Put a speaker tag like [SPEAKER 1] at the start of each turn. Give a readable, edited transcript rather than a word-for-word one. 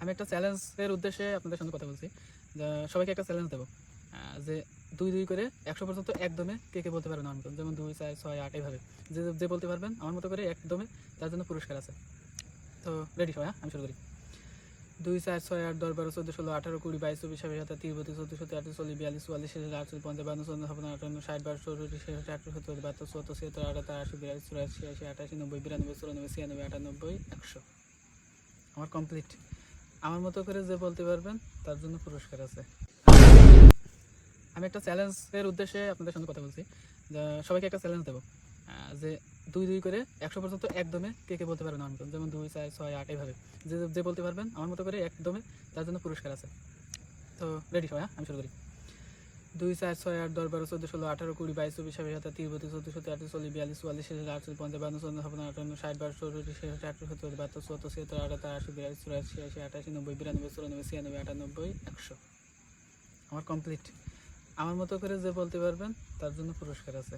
[SPEAKER 1] আমি একটা চ্যালেঞ্জের উদ্দেশ্যে আপনাদের সঙ্গে কথা বলছি। সবাইকে একটা চ্যালেঞ্জ দেবো যে ২-২ করে ১০০ পর্যন্ত একদমে কে বলতে পারবেন আমার মতো, যেমন ২, ৪, ৬, ৮ এইভাবে যে বলতে পারবেন আমার মতো করে একদমে, তার জন্য পুরস্কার আছে। তো রেডি সবাই? হ্যাঁ, আমি শুরু করি। ২, ৪, ৬, ৮, ১০, ১২, ১৪, ১৬, ১৮, ২০, ২২, ২৪, ২৬, ২৭, ৩০, ৩২, ৩৪, ৩৮, ৪০, ৪২, ৪৪, ৪৬, ৪৭, ৫০, ৫২, ৫৪, ৫৫, ৫৬, ৫৭, ৬০, ৬২, ৬৩, ৬৪, ৬৫, ৬৬, ৭৭, ৭৮, ৭৯, ৭০, ৭১, ৮০, ৮১, ৮২, ৮৩, ৮৪, ৮৫, ৮৬, ৯০, ৯২, ৯৩, ৯৪, ৯৫, ৯৬, ৯৭, আমার কমপ্লিট। আমার মতো করে যে বলতে পারবেন তার জন্য পুরস্কার আছে। আমি একটা চ্যালেঞ্জের উদ্দেশ্যে আপনাদের সঙ্গে কথা বলছি। সবাইকে একটা চ্যালেঞ্জ দেবো যে ২-২ করে ১০০ পর্যন্ত একদমে কে বলতে পারবেন আমার মতো, যেমন ২, ৪, ৬, ৮ এইভাবে যে বলতে পারবেন আমার মতো করে একদমে, তার জন্য পুরস্কার আছে। তো রেডি সবাই? হ্যাঁ, আমি শুরু করি। ২, ৪, ৬, ৮, ১০, ১২, ১৪, ১৬, ১৮, ২০, ২২, ২৪, ২৬, ২৭, ৩০, ৩২, ৩৪, ৩৮, ৪০, ৪২, ৪৪, ৪৫, ৪৬, ৫০, ৫২, ৫৪, ৫৫, ৫৬, ৬০, ৬২, ৬৩, ৬৪, ৬৫, ৬৬, ৭৭, ৭৮, ৭৯, ৮০, ৮১, ৮২, ৮৩, ৮৪, ৮৫, ৯০, ৯২, ৯৩, ৯৪, ৯৫, ৯৬, ৯৭, ৯৮, ৯০, ১০০, আমার কমপ্লিট। আমার মতো করে যে বলতে পারবেন তার জন্য পুরস্কার আছে।